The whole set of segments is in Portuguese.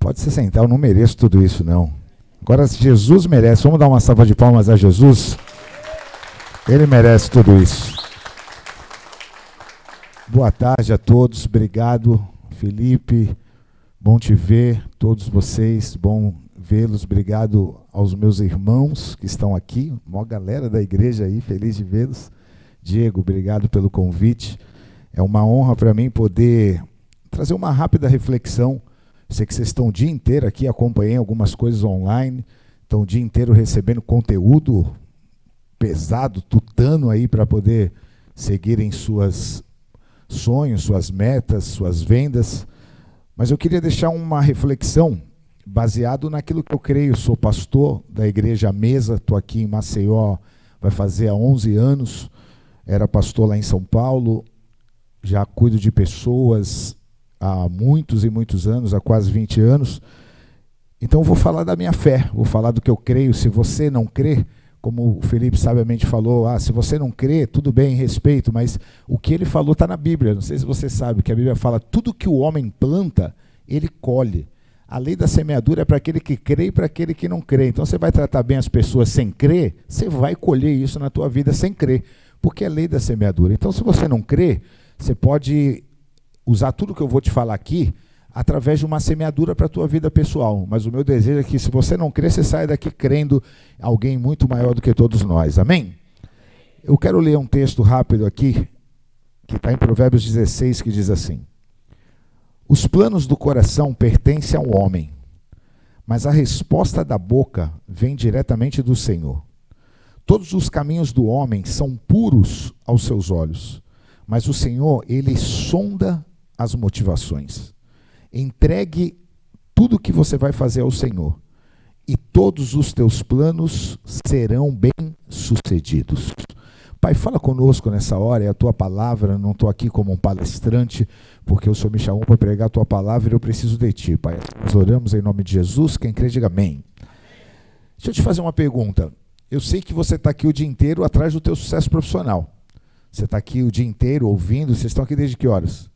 Pode se sentar, eu não mereço tudo isso, não. Agora, se Jesus merece, vamos dar uma salva de palmas a Jesus? Ele merece tudo isso. Boa tarde a todos, obrigado, Felipe, bom te ver, todos vocês, bom vê-los, obrigado aos meus irmãos que estão aqui, uma galera da igreja aí, feliz de vê-los. Diego, obrigado pelo convite, é uma honra para mim poder trazer uma rápida reflexão. Sei que vocês estão o dia inteiro aqui, acompanhei algumas coisas online, estão o dia inteiro recebendo conteúdo pesado, tutano aí para poder seguirem suas sonhos, suas metas, suas vendas. Mas eu queria deixar uma reflexão baseado naquilo que eu creio. Sou pastor da Igreja Mesa, estou aqui em Maceió, vai fazer há 11 anos, era pastor lá em São Paulo, já cuido de pessoas há muitos e muitos anos, há quase 20 anos. Então eu vou falar da minha fé, vou falar do que eu creio. Se você não crê, como o Felipe sabiamente falou, se você não crê, tudo bem, respeito, mas o que ele falou está na Bíblia. Não sei se você sabe que a Bíblia fala, tudo que o homem planta, ele colhe. A lei da semeadura é para aquele que crê e para aquele que não crê. Então você vai tratar bem as pessoas sem crer, você vai colher isso na tua vida sem crer, porque é a lei da semeadura. Então se você não crê, você pode usar tudo que eu vou te falar aqui através de uma semeadura para a tua vida pessoal. Mas o meu desejo é que, se você não crer, você saia daqui crendo alguém muito maior do que todos nós. Amém? Eu quero ler um texto rápido aqui, que está em Provérbios 16, que diz assim: os planos do coração pertencem ao homem, mas a resposta da boca vem diretamente do Senhor. Todos os caminhos do homem são puros aos seus olhos, mas o Senhor, ele sonda as motivações. Entregue tudo o que você vai fazer ao Senhor, e todos os teus planos serão bem-sucedidos. Pai, fala conosco nessa hora, é a tua palavra. Não estou aqui como um palestrante, porque o Senhor me chamou para pregar a tua palavra e eu preciso de ti, Pai. Nós oramos em nome de Jesus, quem crê diga amém. Deixa eu te fazer uma pergunta. Eu sei que você está aqui o dia inteiro atrás do teu sucesso profissional. Você está aqui o dia inteiro ouvindo. Vocês estão aqui desde que horas?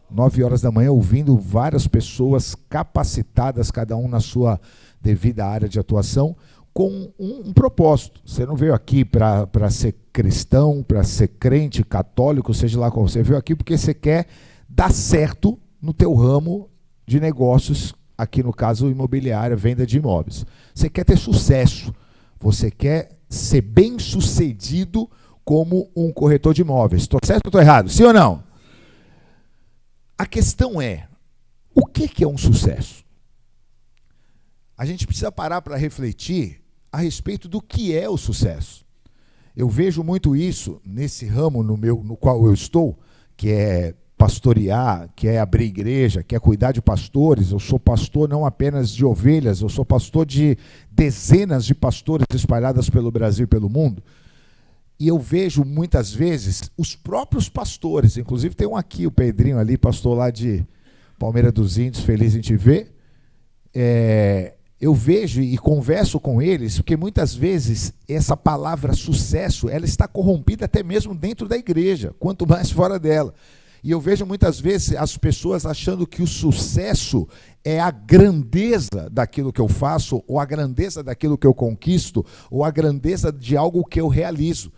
9 horas da manhã, ouvindo várias pessoas capacitadas, cada um na sua devida área de atuação, com um propósito. Você não veio aqui para ser cristão, para ser crente, católico, seja lá qual. Você veio aqui porque você quer dar certo no teu ramo de negócios, aqui no caso imobiliária, venda de imóveis. Você quer ter sucesso, você quer ser bem sucedido como um corretor de imóveis. Estou certo ou estou errado? Sim ou não? A questão é, o que é um sucesso? A gente precisa parar para refletir a respeito do que é o sucesso. Eu vejo muito isso nesse ramo no qual eu estou, que é pastorear, que é abrir igreja, que é cuidar de pastores. Eu sou pastor não apenas de ovelhas, eu sou pastor de dezenas de pastores espalhadas pelo Brasil e pelo mundo. E eu vejo muitas vezes os próprios pastores, inclusive tem um aqui, o Pedrinho ali, pastor lá de Palmeira dos Índios, feliz em te ver. Eu vejo e converso com eles, porque muitas vezes essa palavra sucesso, ela está corrompida até mesmo dentro da igreja, quanto mais fora dela. E eu vejo muitas vezes as pessoas achando que o sucesso é a grandeza daquilo que eu faço, ou a grandeza daquilo que eu conquisto, ou a grandeza de algo que eu realizo.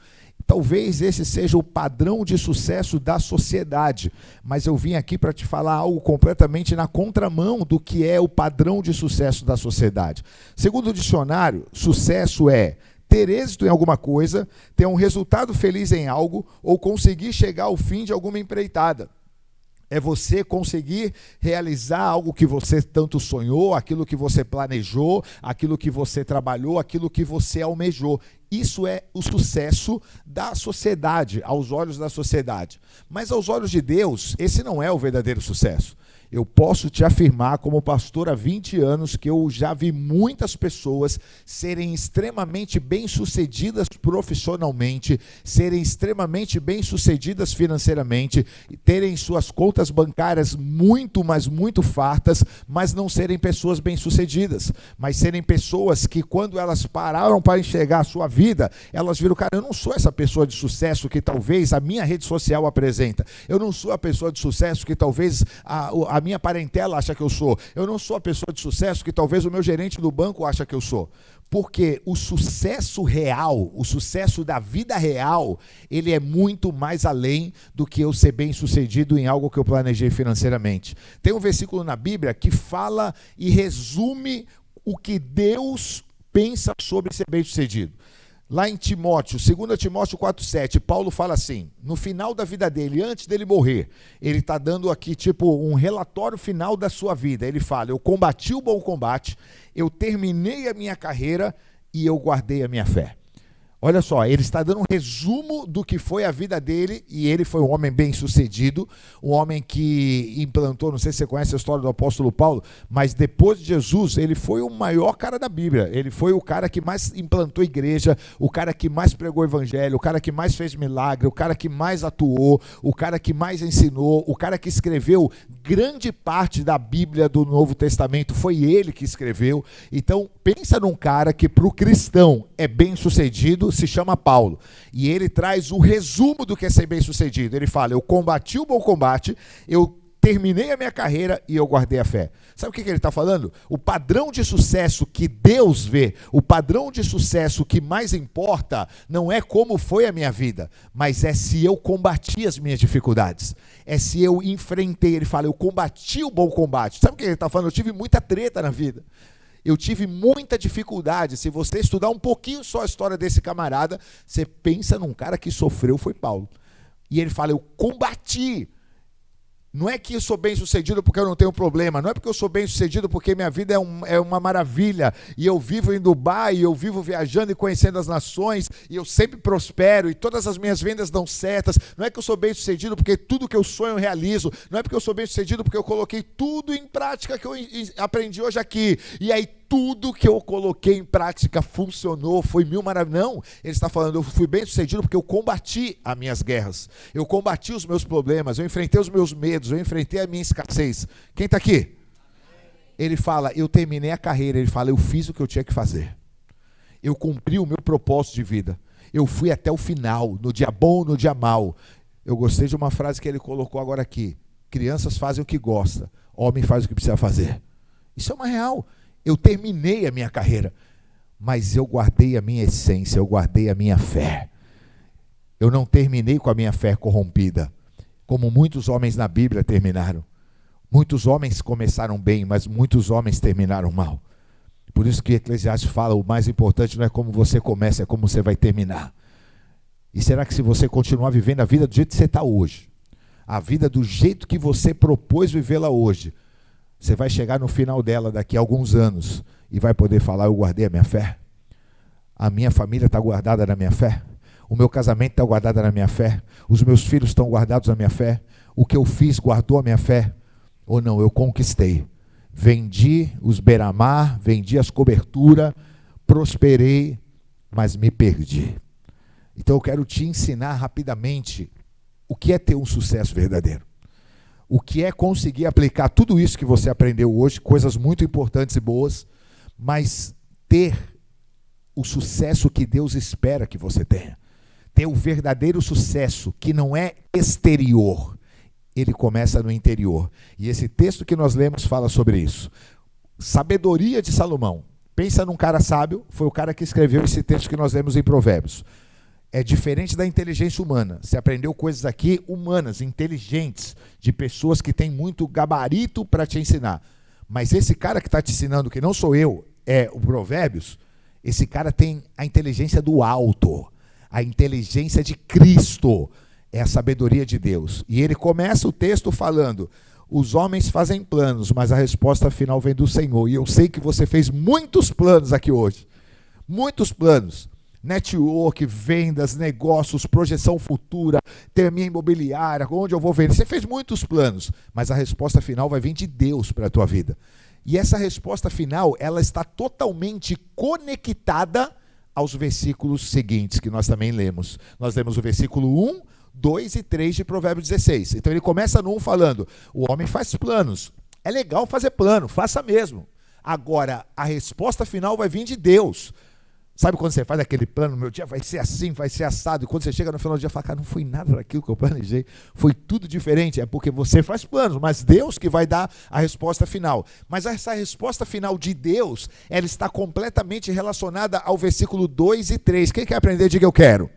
Talvez esse seja o padrão de sucesso da sociedade, mas eu vim aqui para te falar algo completamente na contramão do que é o padrão de sucesso da sociedade. Segundo o dicionário, sucesso é ter êxito em alguma coisa, ter um resultado feliz em algo, ou conseguir chegar ao fim de alguma empreitada. É você conseguir realizar algo que você tanto sonhou, aquilo que você planejou, aquilo que você trabalhou, aquilo que você almejou. Isso é o sucesso da sociedade, aos olhos da sociedade. Mas aos olhos de Deus, esse não é o verdadeiro sucesso. Eu posso te afirmar, como pastor há 20 anos, que eu já vi muitas pessoas serem extremamente bem-sucedidas profissionalmente, serem extremamente bem-sucedidas financeiramente, terem suas contas bancárias muito, mas muito fartas, mas não serem pessoas bem-sucedidas, mas serem pessoas que, quando elas pararam para enxergar a sua vida, elas viram, cara, eu não sou essa pessoa de sucesso que talvez a minha rede social apresenta, eu não sou a pessoa de sucesso que talvez a a minha parentela acha que eu sou. Eu não sou a pessoa de sucesso que talvez o meu gerente do banco acha que eu sou. Porque o sucesso real, o sucesso da vida real, ele é muito mais além do que eu ser bem-sucedido em algo que eu planejei financeiramente. Tem um versículo na Bíblia que fala e resume o que Deus pensa sobre ser bem-sucedido. Lá em Timóteo, 2 Timóteo 4,7, Paulo fala assim, no final da vida dele, antes dele morrer, ele está dando aqui tipo um relatório final da sua vida. Ele fala, eu combati o bom combate, eu terminei a minha carreira e eu guardei a minha fé. Olha só, ele está dando um resumo do que foi a vida dele, e ele foi um homem bem-sucedido, um homem que implantou, não sei se você conhece a história do apóstolo Paulo, mas depois de Jesus, ele foi o maior cara da Bíblia, ele foi o cara que mais implantou igreja, o cara que mais pregou o evangelho, o cara que mais fez milagre, o cara que mais atuou, o cara que mais ensinou, o cara que escreveu grande parte da Bíblia do Novo Testamento, foi ele que escreveu. Então, pensa num cara que para o cristão é bem-sucedido, se chama Paulo, e ele traz o resumo do que é ser bem-sucedido. Ele fala, eu combati o bom combate, eu terminei a minha carreira e eu guardei a fé. Sabe o que ele está falando? O padrão de sucesso que Deus vê, o padrão de sucesso que mais importa, não é como foi a minha vida, mas é se eu combati as minhas dificuldades, é se eu enfrentei. Ele fala, eu combati o bom combate. Sabe o que ele está falando? Eu tive muita treta na vida. Eu tive muita dificuldade. Se você estudar um pouquinho só a história desse camarada, você pensa num cara que sofreu, foi Paulo. E ele fala, eu combati. Não é que eu sou bem sucedido porque eu não tenho problema, não é porque eu sou bem sucedido porque minha vida é uma maravilha, e eu vivo em Dubai, e eu vivo viajando e conhecendo as nações, e eu sempre prospero, e todas as minhas vendas dão certas. Não é que eu sou bem sucedido porque tudo que eu sonho eu realizo, não é porque eu sou bem sucedido porque eu coloquei tudo em prática que eu aprendi hoje aqui, e aí tudo que eu coloquei em prática funcionou, foi mil maravilhas. Não, ele está falando, eu fui bem sucedido porque eu combati as minhas guerras, eu combati os meus problemas, eu enfrentei os meus medos, eu enfrentei a minha escassez. Quem está aqui? Ele fala, eu terminei a carreira, ele fala, eu fiz o que eu tinha que fazer, eu cumpri o meu propósito de vida, eu fui até o final, no dia bom, no dia mau. Eu gostei de uma frase que ele colocou agora aqui, crianças fazem o que gosta, homem faz o que precisa fazer. Isso é uma real. Eu terminei a minha carreira, mas eu guardei a minha essência, eu guardei a minha fé. Eu não terminei com a minha fé corrompida, como muitos homens na Bíblia terminaram. Muitos homens começaram bem, mas muitos homens terminaram mal. Por isso que Eclesiastes fala, o mais importante não é como você começa, é como você vai terminar. E será que se você continuar vivendo a vida do jeito que você está hoje, a vida do jeito que você propôs vivê-la hoje, você vai chegar no final dela daqui a alguns anos e vai poder falar, eu guardei a minha fé? A minha família está guardada na minha fé? O meu casamento está guardado na minha fé? Os meus filhos estão guardados na minha fé? O que eu fiz guardou a minha fé? Ou não, eu conquistei. Vendi os beira-mar, vendi as coberturas, prosperei, mas me perdi. Então eu quero te ensinar rapidamente o que é ter um sucesso verdadeiro. O que é conseguir aplicar tudo isso que você aprendeu hoje, coisas muito importantes e boas, mas ter o sucesso que Deus espera que você tenha. Ter o verdadeiro sucesso, que não é exterior, ele começa no interior. E esse texto que nós lemos fala sobre isso. Sabedoria de Salomão. Pensa num cara sábio, foi o cara que escreveu esse texto que nós lemos em Provérbios. É diferente da inteligência humana. Você aprendeu coisas aqui humanas, inteligentes, de pessoas que têm muito gabarito para te ensinar. Mas esse cara que está te ensinando, que não sou eu, é o Provérbios, esse cara tem a inteligência do alto, a inteligência de Cristo, é a sabedoria de Deus. E ele começa o texto falando, os homens fazem planos, mas a resposta final vem do Senhor. E eu sei que você fez muitos planos aqui hoje, muitos planos. Network, vendas, negócios, projeção futura, ter a minha imobiliária, onde eu vou vender. Você fez muitos planos, mas a resposta final vai vir de Deus para a tua vida. E essa resposta final, ela está totalmente conectada aos versículos seguintes, que nós também lemos. Nós lemos o versículo 1, 2 e 3 de Provérbios 16. Então ele começa no 1 falando, o homem faz planos. É legal fazer plano, faça mesmo. Agora, a resposta final vai vir de Deus. Sabe quando você faz aquele plano, meu dia vai ser assim, vai ser assado, e quando você chega no final do dia, fala, cara, não foi nada daquilo que eu planejei, foi tudo diferente. É porque você faz planos, mas Deus que vai dar a resposta final. Mas essa resposta final de Deus, ela está completamente relacionada ao versículo 2 e 3. Quem quer aprender, diga eu quero.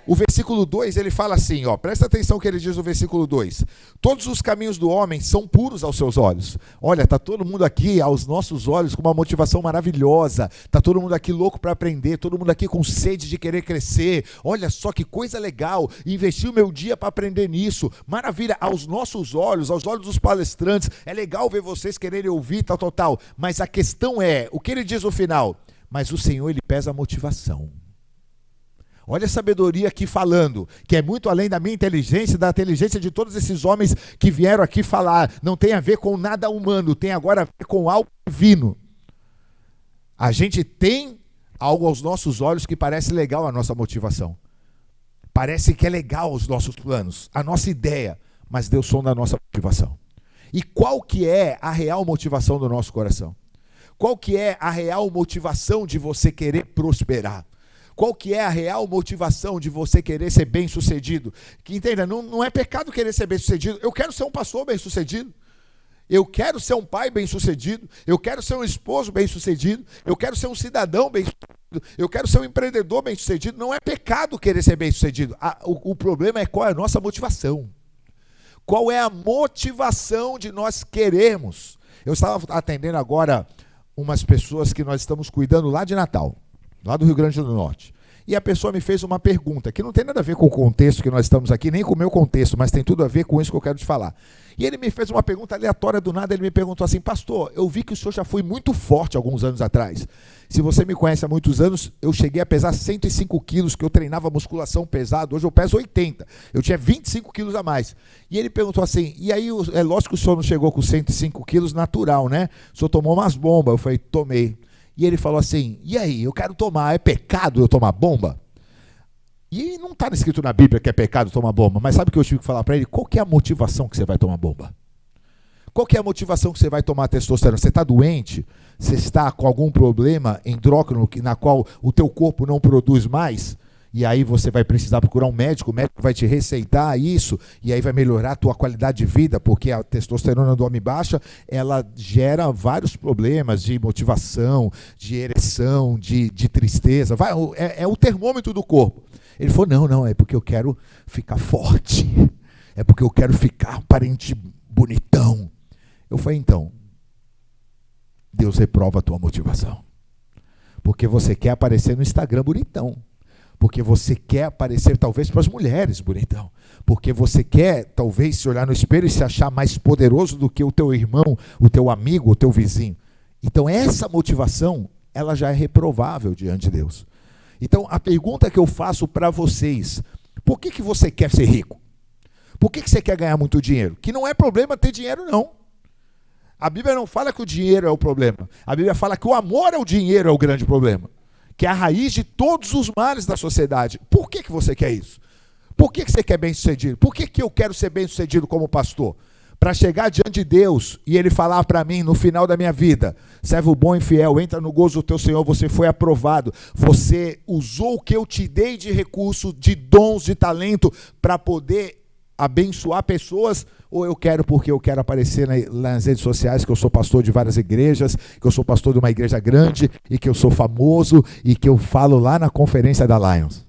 O versículo 2, ele fala assim, presta atenção no que ele diz no versículo 2. Todos os caminhos do homem são puros aos seus olhos. Olha, está todo mundo aqui aos nossos olhos com uma motivação maravilhosa. Está todo mundo aqui louco para aprender, todo mundo aqui com sede de querer crescer. Olha só que coisa legal, investi o meu dia para aprender nisso. Maravilha, aos nossos olhos, aos olhos dos palestrantes, é legal ver vocês quererem ouvir, tal. Mas a questão é, o que ele diz no final? Mas o Senhor, ele pesa a motivação. Olha a sabedoria aqui falando, que é muito além da minha inteligência, da inteligência de todos esses homens que vieram aqui falar. Não tem a ver com nada humano, tem agora a ver com algo divino. A gente tem algo aos nossos olhos que parece legal a nossa motivação. Parece que é legal os nossos planos, a nossa ideia, mas Deus sonda a nossa motivação. E qual que é a real motivação do nosso coração? Qual que é a real motivação de você querer prosperar? Qual que é a real motivação de você querer ser bem-sucedido? Que entenda, não é pecado querer ser bem-sucedido. Eu quero ser um pastor bem-sucedido. Eu quero ser um pai bem-sucedido. Eu quero ser um esposo bem-sucedido. Eu quero ser um cidadão bem-sucedido. Eu quero ser um empreendedor bem-sucedido. Não é pecado querer ser bem-sucedido. O problema é qual é a nossa motivação. Qual é a motivação de nós querermos? Eu estava atendendo agora umas pessoas que nós estamos cuidando lá de Natal, lá do Rio Grande do Norte. E a pessoa me fez uma pergunta, que não tem nada a ver com o contexto que nós estamos aqui, nem com o meu contexto, mas tem tudo a ver com isso que eu quero te falar. E ele me fez uma pergunta aleatória do nada, ele me perguntou assim, pastor, eu vi que o senhor já foi muito forte alguns anos atrás. Se você me conhece há muitos anos, eu cheguei a pesar 105 quilos, que eu treinava musculação pesado, hoje eu peso 80. Eu tinha 25 quilos a mais. E ele perguntou assim, e aí, é lógico que o senhor não chegou com 105 quilos natural, né? O senhor tomou umas bombas. Eu falei, tomei. E ele falou assim, e aí, eu quero tomar, é pecado eu tomar bomba? E não está escrito na Bíblia que é pecado tomar bomba, mas sabe o que eu tive que falar para ele? Qual que é a motivação que você vai tomar bomba? Qual que é a motivação que você vai tomar testosterona? Você está doente? Você está com algum problema endócrino na qual o teu corpo não produz mais? E aí você vai precisar procurar um médico, o médico vai te receitar isso, e aí vai melhorar a tua qualidade de vida, porque a testosterona do homem baixa, ela gera vários problemas de motivação, de ereção, de tristeza, é o termômetro do corpo. Ele falou, não, é porque eu quero ficar forte, é porque eu quero ficar aparente bonitão. Eu falei, então, Deus reprova a tua motivação, porque você quer aparecer no Instagram bonitão, porque você quer aparecer talvez para as mulheres bonitão, porque você quer talvez se olhar no espelho e se achar mais poderoso do que o teu irmão, o teu amigo, o teu vizinho. Então essa motivação, ela já é reprovável diante de Deus. Então a pergunta que eu faço para vocês, por que você quer ser rico? Por que você quer ganhar muito dinheiro? Que não é problema ter dinheiro não. A Bíblia não fala que o dinheiro é o problema, a Bíblia fala que o amor ao dinheiro é o grande problema, que é a raiz de todos os males da sociedade. Por que você quer isso? Por que você quer bem-sucedido? Por que eu quero ser bem-sucedido como pastor? Para chegar diante de Deus e Ele falar para mim no final da minha vida, servo bom e fiel, entra no gozo do teu Senhor, você foi aprovado, você usou o que eu te dei de recurso, de dons, de talento, para poder abençoar pessoas, ou eu quero porque eu quero aparecer nas redes sociais que eu sou pastor de várias igrejas, que eu sou pastor de uma igreja grande e que eu sou famoso e que eu falo lá na conferência da Lions.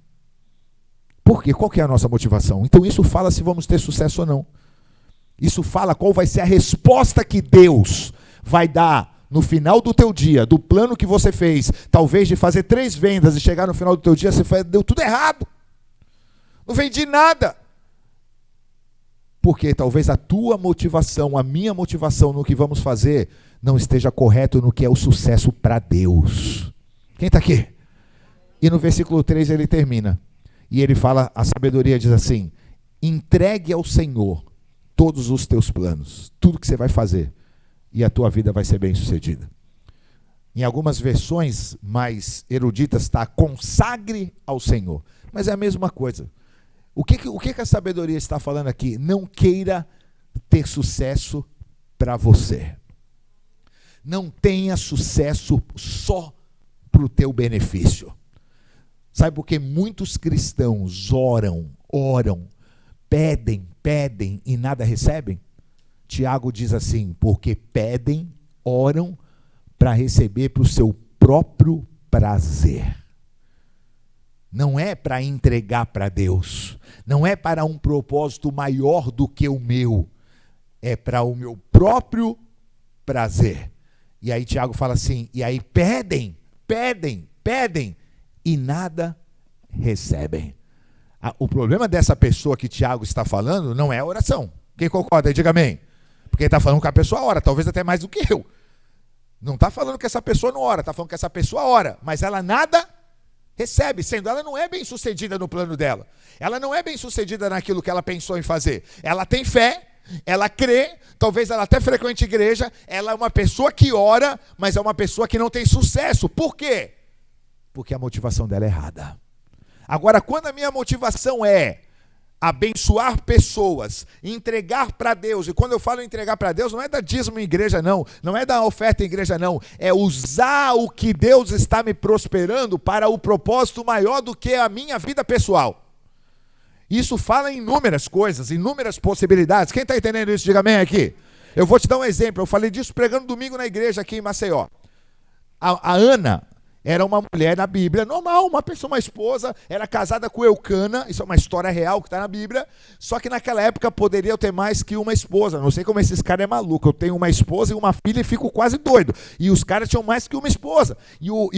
Por quê? Qual que é a nossa motivação? Então isso fala se vamos ter sucesso ou não. Isso fala qual vai ser a resposta que Deus vai dar no final do teu dia, do plano que você fez, talvez de fazer 3 vendas e chegar no final do teu dia, você deu tudo errado. Não vendi nada. Porque talvez a tua motivação, a minha motivação no que vamos fazer, não esteja correto no que é o sucesso para Deus. Quem está aqui? E no versículo 3 ele termina. E ele fala, a sabedoria diz assim, entregue ao Senhor todos os teus planos, tudo que você vai fazer, e a tua vida vai ser bem sucedida. Em algumas versões mais eruditas está, consagre ao Senhor. Mas é a mesma coisa. O que a sabedoria está falando aqui? Não queira ter sucesso para você. Não tenha sucesso só para o teu benefício. Sabe por que muitos cristãos oram, pedem e nada recebem? Tiago diz assim: porque pedem, oram para receber para o seu próprio prazer. Não é para entregar para Deus, não é para um propósito maior do que o meu, é para o meu próprio prazer. E aí Tiago fala assim, e aí pedem e nada recebem. O problema dessa pessoa que Tiago está falando não é a oração. Quem concorda aí, diga amém. Porque ele está falando que a pessoa ora, talvez até mais do que eu. Não está falando que essa pessoa não ora, está falando que essa pessoa ora, mas ela nada recebe, sendo ela não é bem sucedida no plano dela. Ela não é bem sucedida naquilo que ela pensou em fazer. Ela tem fé, ela crê, talvez ela até frequente igreja, ela é uma pessoa que ora, mas é uma pessoa que não tem sucesso. Por quê? Porque a motivação dela é errada. Agora, quando a minha motivação é abençoar pessoas, entregar para Deus, e quando eu falo entregar para Deus, não é dar dízimo em igreja não, não é dar oferta em igreja não, é usar o que Deus está me prosperando para o propósito maior do que a minha vida pessoal. Isso fala em inúmeras coisas, inúmeras possibilidades. Quem está entendendo isso, diga amém aqui. Eu vou te dar um exemplo, eu falei disso pregando domingo na igreja aqui em Maceió. A Ana era uma mulher na Bíblia, normal, uma pessoa, uma esposa, era casada com Eucana, isso é uma história real que está na Bíblia, só que naquela época poderia ter mais que uma esposa, não sei como esses caras é maluco, eu tenho uma esposa e uma filha e fico quase doido, e os caras tinham mais que uma esposa, e o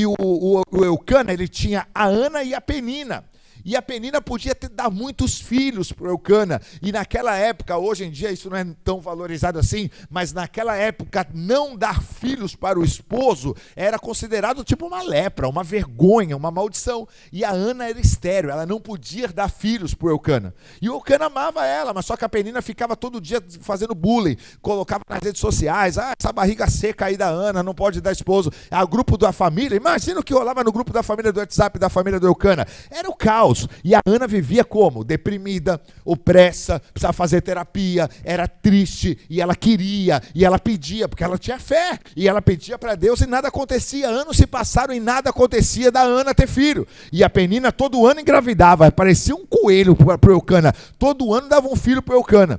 Eucana, ele tinha a Ana e a Penina, e a Penina podia dar muitos filhos para o Eucana. E naquela época, hoje em dia isso não é tão valorizado assim, mas naquela época não dar filhos para o esposo era considerado tipo uma lepra, uma vergonha, uma maldição. E a Ana era estéril, ela não podia dar filhos para o Eucana. E o Eucana amava ela, mas só que a Penina ficava todo dia fazendo bullying, colocava nas redes sociais, essa barriga seca aí da Ana, não pode dar esposo. O grupo da família, imagina o que rolava no grupo da família do WhatsApp, da família do Eucana. Era o caos. E a Ana vivia como? Deprimida, opressa, precisava fazer terapia, era triste, e ela queria, e ela pedia, porque ela tinha fé, e ela pedia para Deus e nada acontecia. Anos se passaram e nada acontecia da Ana ter filho. E a Penina todo ano engravidava, parecia um coelho para o Eucana, todo ano dava um filho para o Eucana.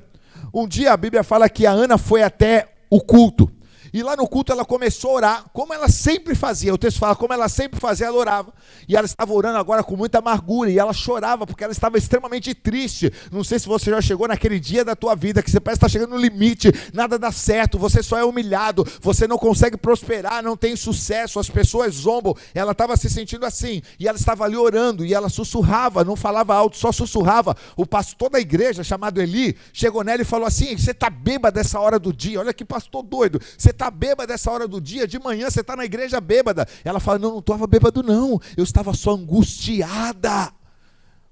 Um dia a Bíblia fala que a Ana foi até o culto. E lá no culto ela começou a orar, como ela sempre fazia. O texto fala, como ela sempre fazia, ela orava. E ela estava orando agora com muita amargura. E ela chorava porque ela estava extremamente triste. Não sei se você já chegou naquele dia da tua vida que você parece estar chegando no limite, nada dá certo, você só é humilhado, você não consegue prosperar, não tem sucesso, as pessoas zombam. Ela estava se sentindo assim. E ela estava ali orando e ela sussurrava, não falava alto, só sussurrava. O pastor da igreja, chamado Eli, chegou nela e falou assim, você está bêbada dessa hora do dia, olha que pastor doido, você está bêbada dessa hora do dia, de manhã você está na igreja bêbada. Ela fala, não estava bêbado não, eu estava só angustiada,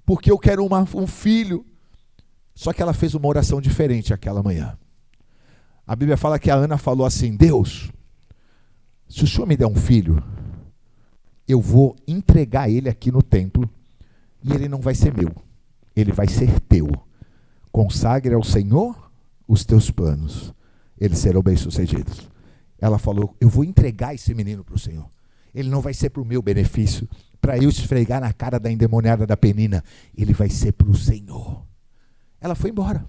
porque eu quero um filho. Só que ela fez uma oração diferente aquela manhã. A Bíblia fala que a Ana falou assim, Deus, se o Senhor me der um filho, eu vou entregar ele aqui no templo, e ele não vai ser meu, ele vai ser teu. Consagre ao Senhor os teus planos, eles serão bem-sucedidos. Ela falou, eu vou entregar esse menino para o Senhor. Ele não vai ser para o meu benefício, para eu esfregar na cara da endemoniada da Penina. Ele vai ser para o Senhor. Ela foi embora.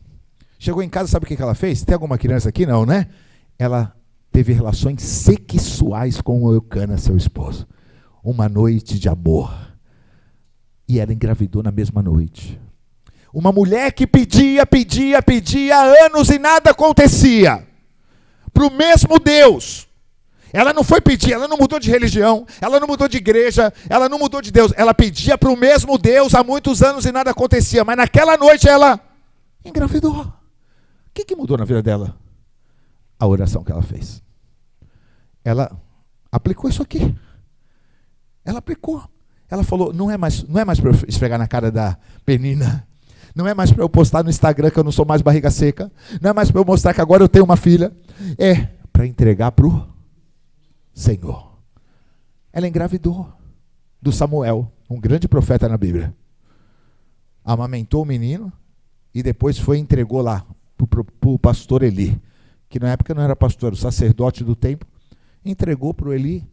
Chegou em casa, sabe o que ela fez? Tem alguma criança aqui? Não, né? Ela teve relações sexuais com o Eucana, seu esposo. Uma noite de amor. E ela engravidou na mesma noite. Uma mulher que pedia há anos e nada acontecia. Para o mesmo Deus. Ela não foi pedir, ela não mudou de religião, ela não mudou de igreja, ela não mudou de Deus. Ela pedia para o mesmo Deus há muitos anos e nada acontecia. Mas naquela noite ela engravidou. O que mudou na vida dela? A oração que ela fez. Ela aplicou isso aqui. Ela aplicou. Ela falou, não é mais para eu esfregar na cara da Penina. Não é mais para eu postar no Instagram que eu não sou mais barriga seca. Não é mais para eu mostrar que agora eu tenho uma filha. É para entregar para o Senhor. Ela engravidou do Samuel, um grande profeta na Bíblia. Amamentou o menino e depois foi e entregou lá para o pastor Eli, que na época não era pastor, o sacerdote do templo. Entregou para o Eli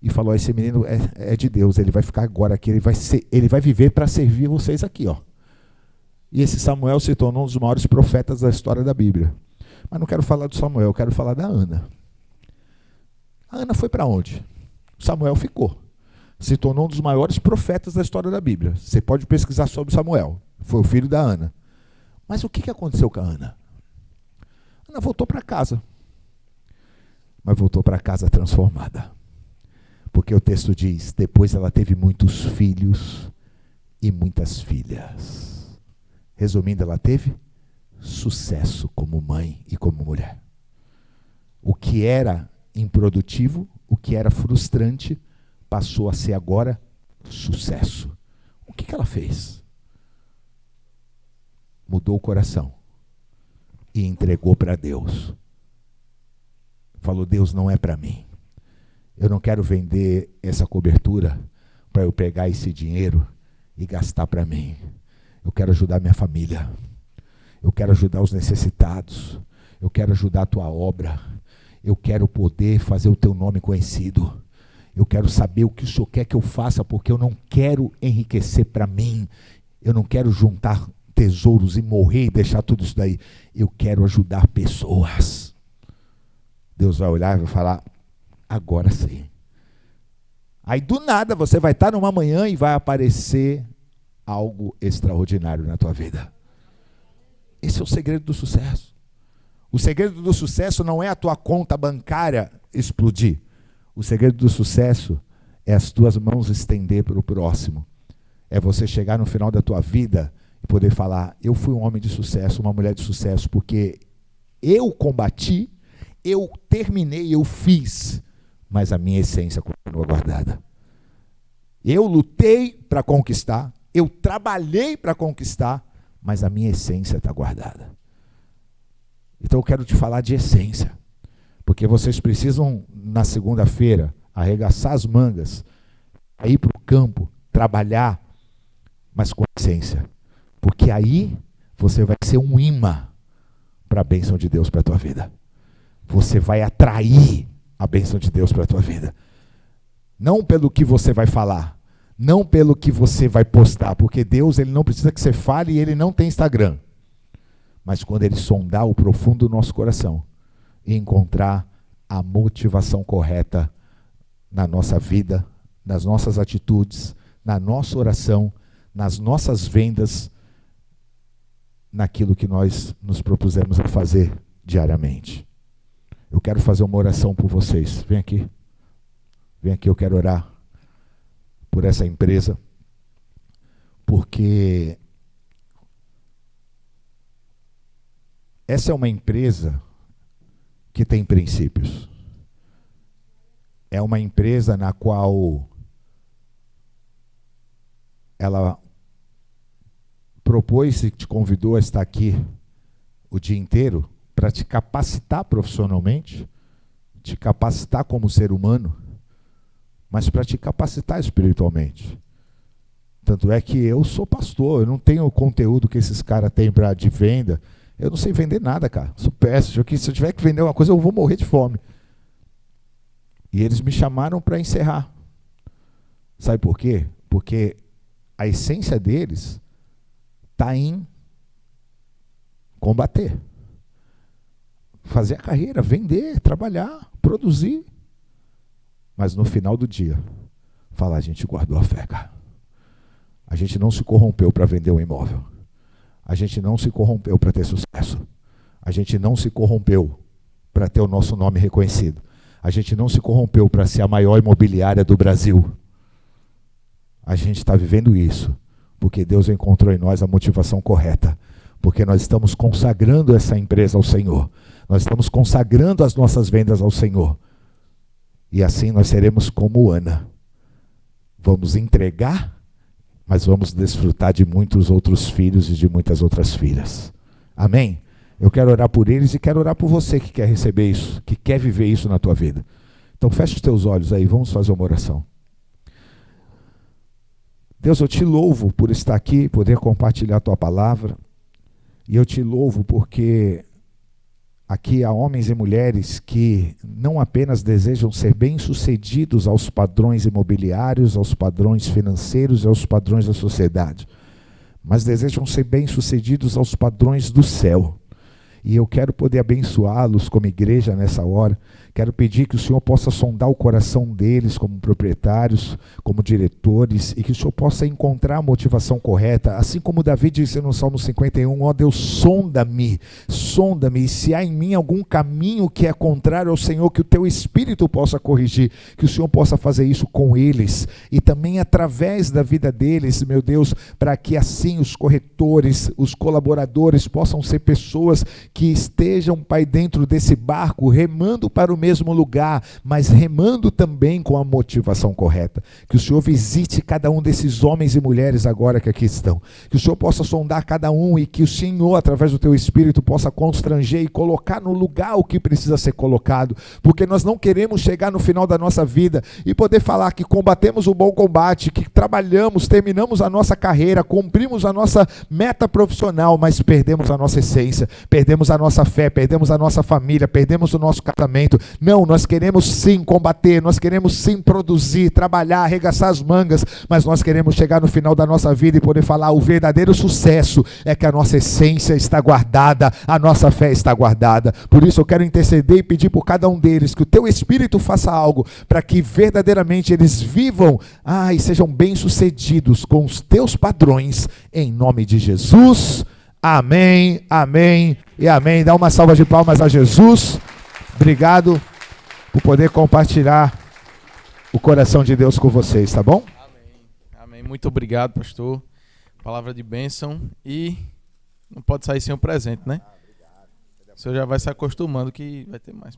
e falou: esse menino é de Deus, ele vai ficar agora aqui, ele vai viver para servir vocês aqui, ó. E esse Samuel se tornou um dos maiores profetas da história da Bíblia. Mas não quero falar do Samuel, eu quero falar da Ana. A Ana foi para onde? Samuel ficou. Se tornou um dos maiores profetas da história da Bíblia. Você pode pesquisar sobre Samuel. Foi o filho da Ana. Mas o que aconteceu com a Ana? Ana voltou para casa. Mas voltou para casa transformada. Porque o texto diz: depois ela teve muitos filhos e muitas filhas. Resumindo, ela teve sucesso como mãe e como mulher. O que era improdutivo, o que era frustrante, passou a ser agora sucesso. O que ela fez? Mudou o coração e entregou para Deus. Falou: Deus, não é para mim. Eu não quero vender essa cobertura para eu pegar esse dinheiro e gastar para mim. Eu quero ajudar minha família. Eu quero ajudar os necessitados. Eu quero ajudar a tua obra. Eu quero poder fazer o teu nome conhecido. Eu quero saber o que o Senhor quer que eu faça, porque eu não quero enriquecer para mim. Eu não quero juntar tesouros e morrer e deixar tudo isso daí. Eu quero ajudar pessoas. Deus vai olhar e vai falar: agora sim. Aí do nada você vai estar numa manhã e vai aparecer algo extraordinário na tua vida. Esse é o segredo do sucesso. O segredo do sucesso não é a tua conta bancária explodir. O segredo do sucesso é as tuas mãos estender para o próximo. É você chegar no final da tua vida e poder falar: eu fui um homem de sucesso, uma mulher de sucesso, porque eu combati, eu terminei, eu fiz, mas a minha essência continua guardada. Eu lutei para conquistar, eu trabalhei para conquistar, mas a minha essência está guardada. Então eu quero te falar de essência, porque vocês precisam, na segunda-feira, arregaçar as mangas, ir para o campo, trabalhar, mas com essência. Porque aí você vai ser um imã para a bênção de Deus para a tua vida. Você vai atrair a bênção de Deus para a tua vida. Não pelo que você vai falar, não pelo que você vai postar, porque Deus, ele não precisa que você fale e ele não tem Instagram. Mas quando ele sondar o profundo do nosso coração e encontrar a motivação correta na nossa vida, nas nossas atitudes, na nossa oração, nas nossas vendas, naquilo que nós nos propusemos a fazer diariamente. Eu quero fazer uma oração por vocês. Vem aqui. Vem aqui, eu quero orar por essa empresa, porque essa é uma empresa que tem princípios. É uma empresa na qual ela propôs e te convidou a estar aqui o dia inteiro para te capacitar profissionalmente, te capacitar como ser humano, mas para te capacitar espiritualmente. Tanto é que eu sou pastor, eu não tenho o conteúdo que esses caras têm de venda. Eu não sei vender nada, cara. Sou péssimo. Se eu tiver que vender uma coisa, eu vou morrer de fome. E eles me chamaram para encerrar. Sabe por quê? Porque a essência deles está em combater. Fazer a carreira, vender, trabalhar, produzir. Mas no final do dia, falar: a gente guardou a fé, cara. A gente não se corrompeu para vender um imóvel. A gente não se corrompeu para ter sucesso. A gente não se corrompeu para ter o nosso nome reconhecido. A gente não se corrompeu para ser a maior imobiliária do Brasil. A gente está vivendo isso porque Deus encontrou em nós a motivação correta. Porque nós estamos consagrando essa empresa ao Senhor. Nós estamos consagrando as nossas vendas ao Senhor. E assim nós seremos como Ana. Vamos entregar, mas vamos desfrutar de muitos outros filhos e de muitas outras filhas. Amém? Eu quero orar por eles e quero orar por você que quer receber isso, que quer viver isso na tua vida. Então fecha os teus olhos aí, vamos fazer uma oração. Deus, eu te louvo por estar aqui, poder compartilhar a tua palavra. E eu te louvo porque Aqui há homens e mulheres que não apenas desejam ser bem-sucedidos aos padrões imobiliários, aos padrões financeiros e aos padrões da sociedade, mas desejam ser bem-sucedidos aos padrões do céu. E eu quero poder abençoá-los como igreja nessa hora. Quero pedir que o Senhor possa sondar o coração deles como proprietários, como diretores, e que o Senhor possa encontrar a motivação correta, assim como Davi disse no Salmo 51, ó Deus, sonda-me, e se há em mim algum caminho que é contrário ao Senhor, que o teu Espírito possa corrigir, que o Senhor possa fazer isso com eles, e também através da vida deles, meu Deus, para que assim os corretores, os colaboradores possam ser pessoas que estejam, Pai, dentro desse barco, remando para o mesmo lugar, mas remando também com a motivação correta. Que o Senhor visite cada um desses homens e mulheres agora que aqui estão. Que o Senhor possa sondar cada um e que o Senhor, através do teu Espírito, possa constranger e colocar no lugar o que precisa ser colocado, porque nós não queremos chegar no final da nossa vida e poder falar que combatemos o bom combate, que trabalhamos, terminamos a nossa carreira, cumprimos a nossa meta profissional, mas perdemos a nossa essência, perdemos a nossa fé, perdemos a nossa família, perdemos o nosso casamento. Não, nós queremos sim combater, nós queremos sim produzir, trabalhar, arregaçar as mangas, mas nós queremos chegar no final da nossa vida e poder falar, o verdadeiro sucesso é que a nossa essência está guardada, a nossa fé está guardada. Por isso eu quero interceder e pedir por cada um deles, que o teu Espírito faça algo, para que verdadeiramente eles vivam, e sejam bem-sucedidos com os teus padrões, em nome de Jesus. Amém, amém e amém. Dá uma salva de palmas a Jesus. Obrigado por poder compartilhar o coração de Deus com vocês, tá bom? Amém, amém. Muito obrigado, pastor. Palavra de bênção. E não pode sair sem um presente, né? O senhor já vai se acostumando que vai ter mais.